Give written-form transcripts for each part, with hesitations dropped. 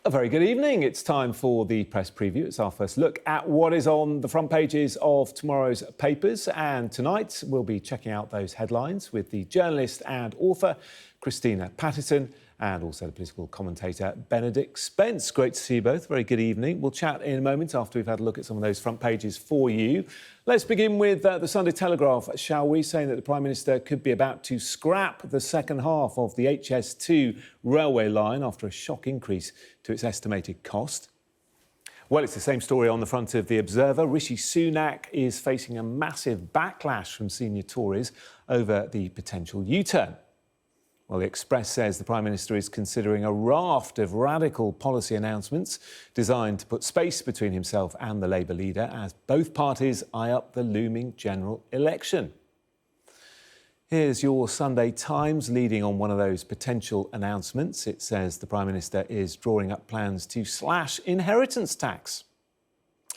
A very good evening. It's time for the press preview. It's our first look at what is on the front pages of tomorrow's papers. And tonight we'll be checking out those headlines with the journalist and author Christina Patterson and also the political commentator Benedict Spence. Great to see you both. Very good evening. We'll chat in a moment after we've had a look at some of those front pages for you. Let's begin with the Sunday Telegraph, shall we, saying that the Prime Minister could be about to scrap the second half of the HS2 railway line after a shock increase to its estimated cost. Well, it's the same story on the front of The Observer. Rishi Sunak is facing a massive backlash from senior Tories over the potential U-turn. Well, the Express says the Prime Minister is considering a raft of radical policy announcements designed to put space between himself and the Labour leader as both parties eye up the looming general election. Here's your Sunday Times leading on one of those potential announcements. It says the Prime Minister is drawing up plans to slash inheritance tax.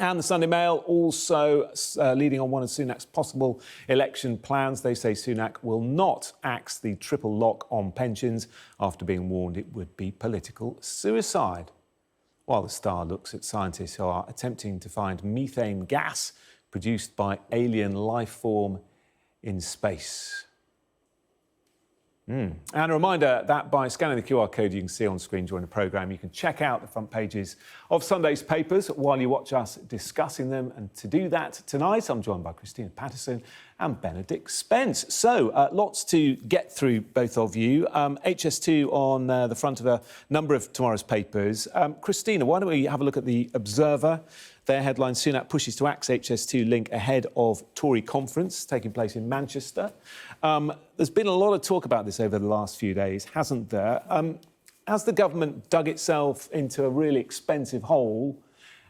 And the Sunday Mail also leading on one of Sunak's possible election plans. They say Sunak will not axe the triple lock on pensions after being warned it would be political suicide. While the Star looks at scientists who are attempting to find methane gas produced by alien life form in space. And a reminder that by scanning the QR code you can see on screen during the programme, you can check out the front pages of Sunday's papers while you watch us discussing them. And to do that tonight, I'm joined by Christina Patterson and Benedict Spence. So, lots to get through, both of you. HS2 on the front of a number of tomorrow's papers. Christina, why don't we have a look at The Observer? Their headline, Sunak pushes to axe HS2 link ahead of Tory conference taking place in Manchester. There's been a lot of talk about this over the last few days, hasn't there? Has the government dug itself into a really expensive hole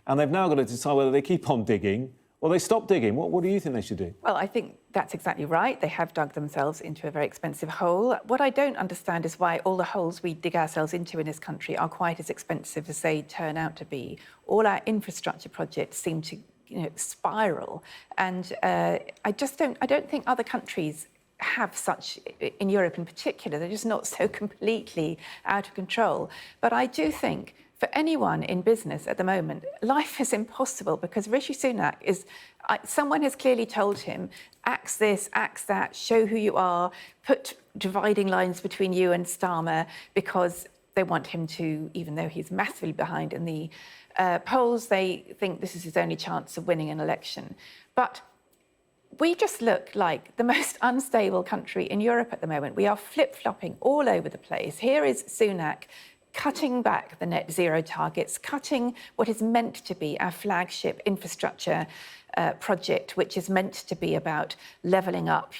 and they've now got to decide whether they keep on digging or they stop digging? What do you think they should do? Well, I think that's exactly right. They have dug themselves into a very expensive hole. What I don't understand is why all the holes we dig ourselves into in this country are quite as expensive as they turn out to be. All our infrastructure projects seem to, spiral. And I don't think other countries have such, in Europe in particular. They're just not so completely out of control. But I do think for anyone in business at the moment, life is impossible because Rishi Sunak is, someone has clearly told him, axe this, axe that, show who you are, put dividing lines between you and Starmer because they want him to, even though he's massively behind in the polls, they think this is his only chance of winning an election. But we just look like the most unstable country in Europe at the moment. We are flip-flopping all over the place. Here is Sunak cutting back the net zero targets, cutting what is meant to be our flagship infrastructure project, which is meant to be about levelling up,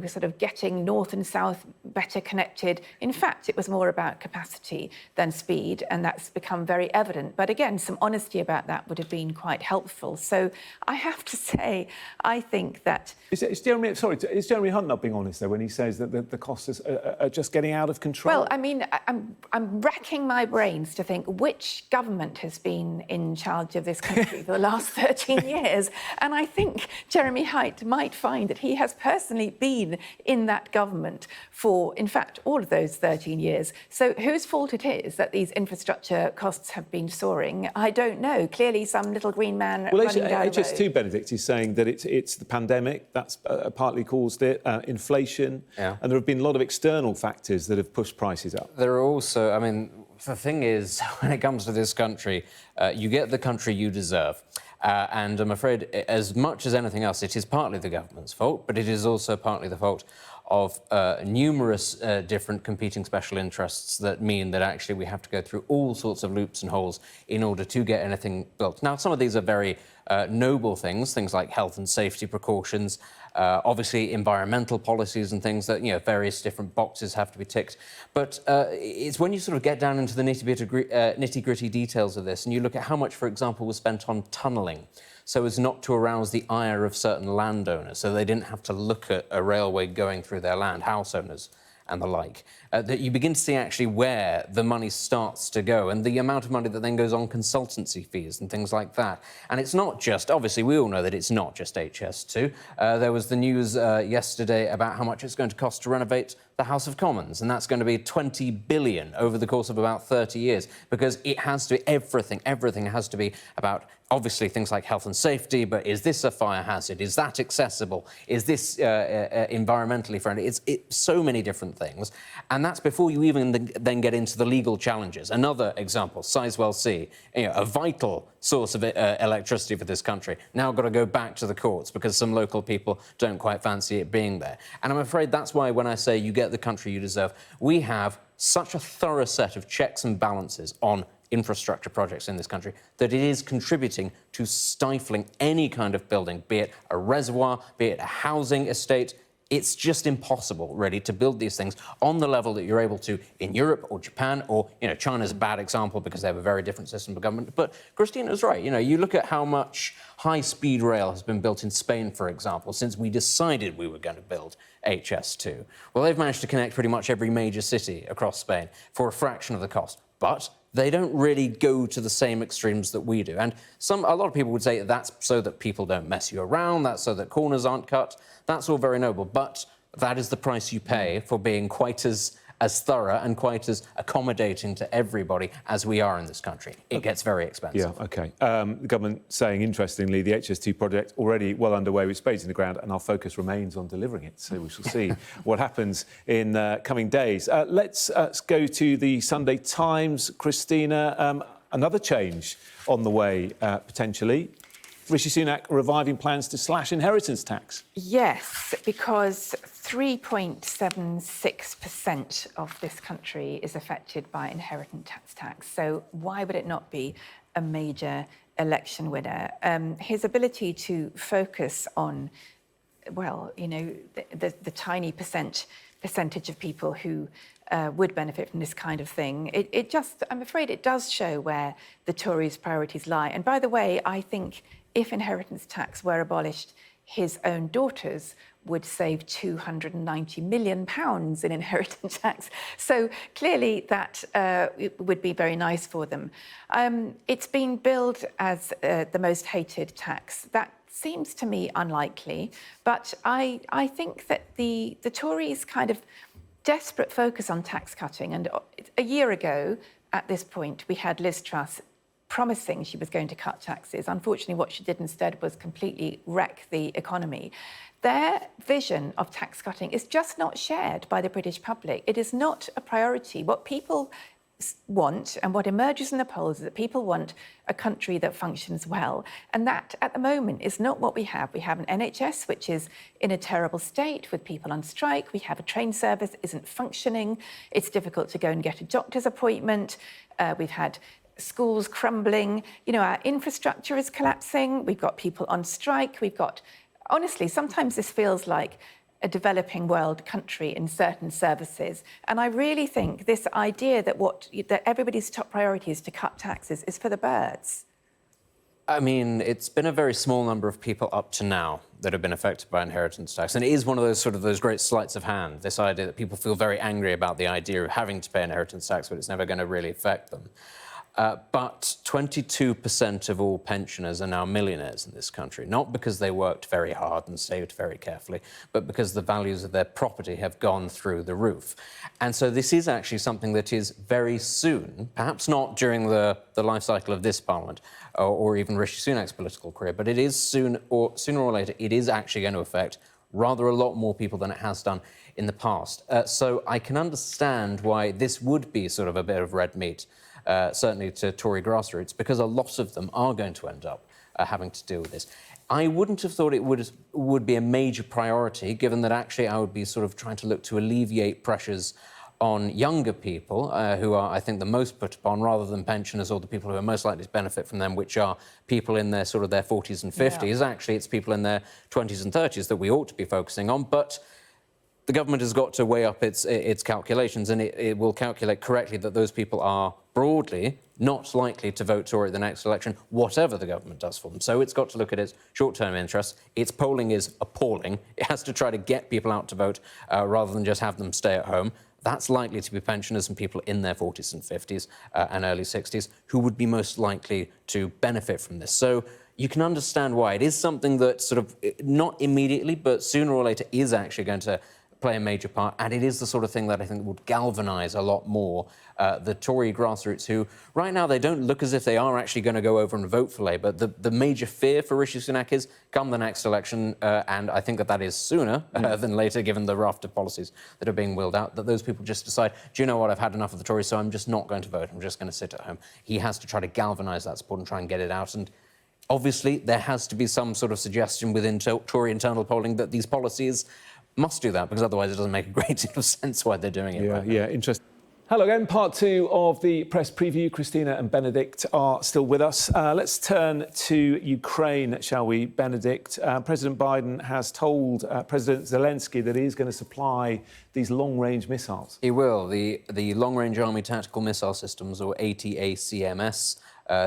sort of getting north and south better connected. In fact, it was more about capacity than speed, and that's become very evident. But again, some honesty about that would have been quite helpful. So I have to say, I think that... Is Jeremy Hunt not being honest, though, when he says that the costs are just getting out of control? Well, I mean, I'm racking my brains to think which government has been in charge of this country for the last 13 years. And I think Jeremy Hunt might find that he has personally been in that government for, in fact, all of those 13 years. So whose fault it is that these infrastructure costs have been soaring, I don't know. Clearly some little green man running down the road. HS2, Benedict, is saying that it's the pandemic that's partly caused it, inflation, and there have been a lot of external factors that have pushed prices up. There are also, I mean, the thing is, when it comes to this country, you get the country you deserve. And I'm afraid, as much as anything else, it is partly the government's fault, but it is also partly the fault of numerous different competing special interests that mean that actually we have to go through all sorts of loops and holes in order to get anything built. Now, some of these are very noble things like health and safety precautions, obviously environmental policies and things that, various different boxes have to be ticked. But it's when you sort of get down into the nitty-gritty details of this and you look at how much, for example, was spent on tunnelling so as not to arouse the ire of certain landowners, so they didn't have to look at a railway going through their land, house owners and the like, that you begin to see actually where the money starts to go and the amount of money that then goes on consultancy fees and things like that. And it's not just, obviously we all know that it's not just HS2. There was the news yesterday about how much it's going to cost to renovate the House of Commons, and that's going to be 20 billion over the course of about 30 years, because it has to be everything has to be about, obviously, things like health and safety, but is this a fire hazard? Is that accessible? Is this environmentally friendly? It's so many different things, and that's before you even then get into the legal challenges. Another example, Sizewell C, a vital source of electricity for this country, now got to go back to the courts because some local people don't quite fancy it being there. And I'm afraid that's why when I say you get the country you deserve, we have such a thorough set of checks and balances on infrastructure projects in this country that it is contributing to stifling any kind of building, be it a reservoir, be it a housing estate. It's just impossible, really, to build these things on the level that you're able to in Europe or Japan, or, China's a bad example because they have a very different system of government. But Christina's right. You look at how much high-speed rail has been built in Spain, for example, since we decided we were going to build HS2. Well, they've managed to connect pretty much every major city across Spain for a fraction of the cost. But they don't really go to the same extremes that we do. And a lot of people would say that's so that people don't mess you around, that's so that corners aren't cut. That's all very noble, but that is the price you pay for being quite as thorough and quite as accommodating to everybody as we are in this country. It gets very expensive. Yeah, OK. The government saying, interestingly, the HS2 project already well underway with spades in the ground, and our focus remains on delivering it. So we shall see what happens in coming days. Let's go to the Sunday Times. Christina, another change on the way, potentially. Rishi Sunak reviving plans to slash inheritance tax. Yes, because 3.76% of this country is affected by inheritance tax. So why would it not be a major election winner? His ability to focus on, the tiny percentage of people who would benefit from this kind of thing, I'm afraid it does show where the Tories' priorities lie. And by the way, I think if inheritance tax were abolished, his own daughters would save £290 million in inheritance tax. So clearly that would be very nice for them. It's been billed as the most hated tax. That seems to me unlikely, but I think that the Tories' kind of desperate focus on tax cutting, and a year ago at this point we had Liz Truss promising she was going to cut taxes. Unfortunately, what she did instead was completely wreck the economy. Their vision of tax cutting is just not shared by the British public. It is not a priority. What people want and what emerges in the polls is that people want a country that functions well. And that, at the moment, is not what we have. We have an NHS which is in a terrible state with people on strike. We have a train service that isn't functioning. It's difficult to go and get a doctor's appointment. We've had schools crumbling. Our infrastructure is collapsing. We've got people on strike. Honestly, sometimes this feels like a developing world country in certain services. And I really think this idea that everybody's top priority is to cut taxes is for the birds. I mean, it's been a very small number of people up to now that have been affected by inheritance tax. And it is one of those great sleights of hand, this idea that people feel very angry about the idea of having to pay inheritance tax, but it's never going to really affect them. But 22% of all pensioners are now millionaires in this country, not because they worked very hard and saved very carefully, but because the values of their property have gone through the roof. And so this is actually something that is very soon, perhaps not during the life cycle of this Parliament or even Rishi Sunak's political career, but it is sooner or later, it is actually going to affect rather a lot more people than it has done in the past. So I can understand why this would be sort of a bit of red meat. Certainly to Tory grassroots, because a lot of them are going to end up having to deal with this. I wouldn't have thought it would be a major priority, given that actually I would be sort of trying to look to alleviate pressures on younger people who are, I think, the most put upon, rather than pensioners or the people who are most likely to benefit from them, which are people in their 40s and 50s. Yeah. Actually, it's people in their 20s and 30s that we ought to be focusing on. But the government has got to weigh up its calculations, and it will calculate correctly that those people are broadly not likely to vote Tory at the next election, whatever the government does for them. So it's got to look at its short-term interests. Its polling is appalling. It has to try to get people out to vote rather than just have them stay at home. That's likely to be pensioners and people in their 40s and 50s and early 60s who would be most likely to benefit from this. So you can understand why it is something that sort of, not immediately, but sooner or later is actually going to play a major part, and it is the sort of thing that I think would galvanise a lot more the Tory grassroots, who right now they don't look as if they are actually going to go over and vote for Labour. The major fear for Rishi Sunak is come the next election, and I think that is sooner than later, given the raft of policies that are being wheeled out, that those people just decide, do you know what, I've had enough of the Tories, so I'm just not going to vote, I'm just going to sit at home. He has to try to galvanise that support and try and get it out. And obviously, there has to be some sort of suggestion within Tory internal polling that these policies must do that, because otherwise it doesn't make a great deal of sense why they're doing it. Yeah, interesting. Hello again, part two of the press preview. Christina and Benedict are still with us. Let's turn to Ukraine, shall we, Benedict? President Biden has told President Zelensky that he's going to supply these long-range missiles. He will. The Long-Range Army Tactical Missile Systems, or ATACMS,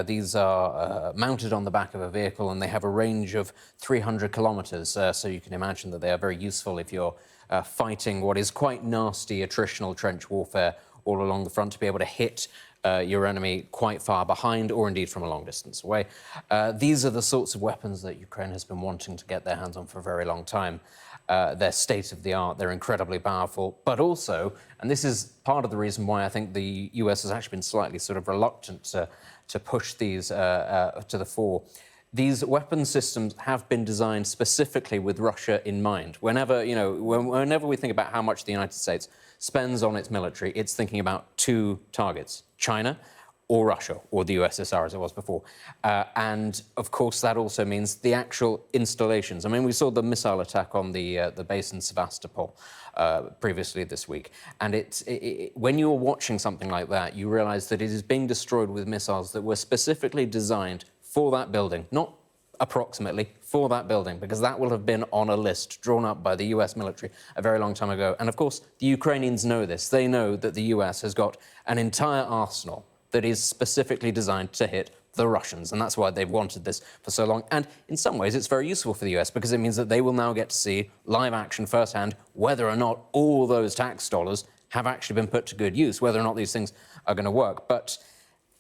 these are mounted on the back of a vehicle, and they have a range of 300 kilometres, so you can imagine that they are very useful if you're fighting what is quite nasty attritional trench warfare all along the front, to be able to hit your enemy quite far behind, or indeed from a long distance away. These are the sorts of weapons that Ukraine has been wanting to get their hands on for a very long time. They're state-of-the-art, they're incredibly powerful, but also, and this is part of the reason why I think the US has actually been slightly sort of reluctant to push these to the fore. These weapon systems have been designed specifically with Russia in mind. Whenever we think about how much the United States spends on its military, it's thinking about two targets: China or Russia, or the USSR as it was before. And of course, that also means the actual installations. I mean, we saw the missile attack on the base in Sevastopol previously this week. And when you're watching something like that, you realize that it is being destroyed with missiles that were specifically designed for that building, not approximately for that building, because that will have been on a list drawn up by the US military a very long time ago. And of course, the Ukrainians know this. They know that the US has got an entire arsenal that is specifically designed to hit the Russians, and that's why they've wanted this for so long. And in some ways, it's very useful for the US, because it means that they will now get to see live action firsthand whether or not all those tax dollars have actually been put to good use, whether or not these things are going to work. But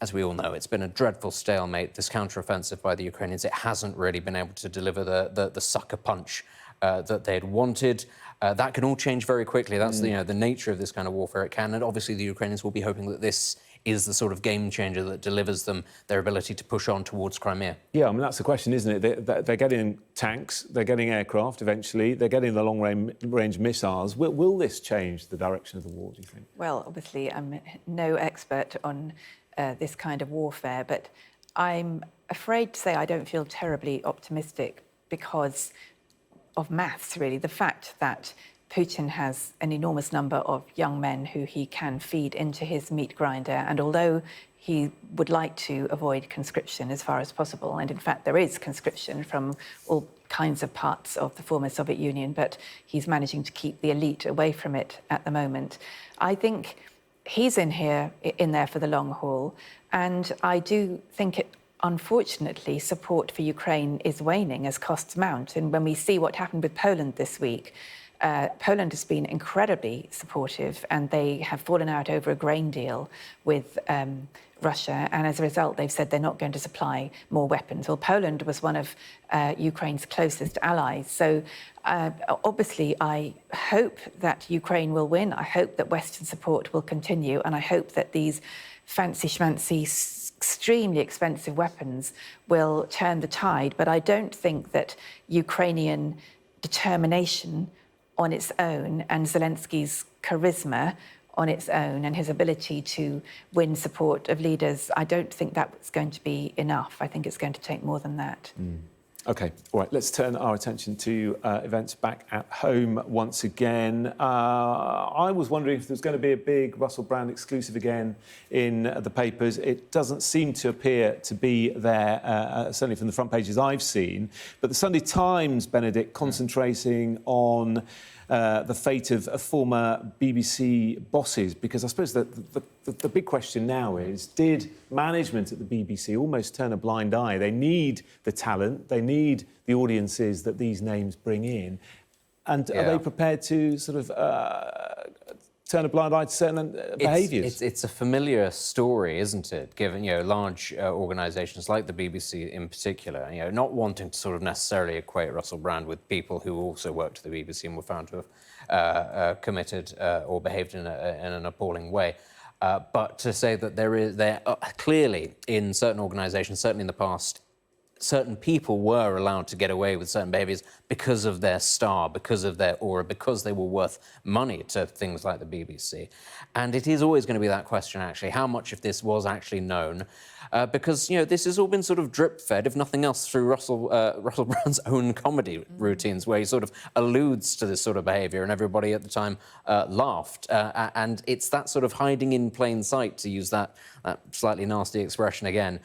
as we all know, it's been a dreadful stalemate, this counteroffensive by the Ukrainians. It hasn't really been able to deliver the sucker punch that they'd wanted. That can all change very quickly. That's the nature of this kind of warfare. It can, and obviously the Ukrainians will be hoping that this is the sort of game changer that delivers them their ability to push on towards Crimea. Yeah, I mean, that's the question, isn't it? They're getting tanks, they're getting aircraft eventually, they're getting the long-range missiles. Will this change the direction of the war, do you think? Well, obviously, I'm no expert on this kind of warfare, but I'm afraid to say I don't feel terribly optimistic because of maths, really. The fact that Putin has an enormous number of young men who he can feed into his meat grinder, and although he would like to avoid conscription as far as possible, and in fact there is conscription from all kinds of parts of the former Soviet Union, but he's managing to keep the elite away from it at the moment. I think he's in there for the long haul, and I do think unfortunately, support for Ukraine is waning as costs mount. And when we see what happened with Poland this week, Poland has been incredibly supportive, and they have fallen out over a grain deal with Russia. And as a result, they've said they're not going to supply more weapons. Well, Poland was one of Ukraine's closest allies. So obviously, I hope that Ukraine will win. I hope that Western support will continue. And I hope that these fancy schmancy, extremely expensive weapons will turn the tide. But I don't think that Ukrainian determination on its own, and Zelensky's charisma on its own, and his ability to win support of leaders, I don't think that's going to be enough. I think it's going to take more than that. OK, all right, let's turn our attention to events back at home once again. I was wondering if there's going to be a big Russell Brand exclusive again in the papers. It doesn't seem to appear to be there, certainly from the front pages I've seen. But the Sunday Times, Benedict, concentrating on the fate of former BBC bosses, because I suppose the big question now is, did management at the BBC almost turn a blind eye? They need the talent, they need the audiences that these names bring in, and are they prepared to sort of turn a blind eye to certain behaviours? It's a familiar story, isn't it? Given large organisations like the BBC in particular, not wanting to sort of necessarily equate Russell Brand with people who also worked at the BBC and were found to committed or behaved in an appalling way. But to say that there clearly in certain organisations, certainly in the past, certain people were allowed to get away with certain behaviours because of their star, because of their aura, because they were worth money to things like the BBC. And it is always going to be that question, actually, how much of this was actually known? Because, you know, this has all been sort of drip-fed, if nothing else, through Russell Brand's own comedy routines, where he sort of alludes to this sort of behaviour, and everybody at the time laughed. And it's that sort of hiding in plain sight, to use that slightly nasty expression again.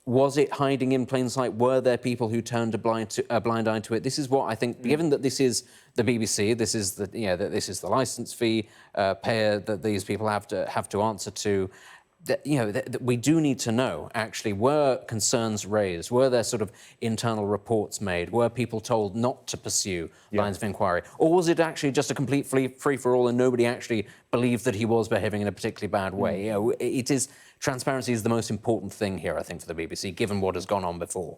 Was it hiding in plain sight? Were there people who turned a blind eye to it? This is what I think. Given that this is the BBC, this is the licence fee payer that these people have to answer to. That we do need to know. Actually, were concerns raised? Were there sort of internal reports made? Were people told not to pursue lines of inquiry, or was it actually just a complete free for all, and nobody actually believed that he was behaving in a particularly bad way? You know, transparency is the most important thing here, I think, for the BBC, given what has gone on before.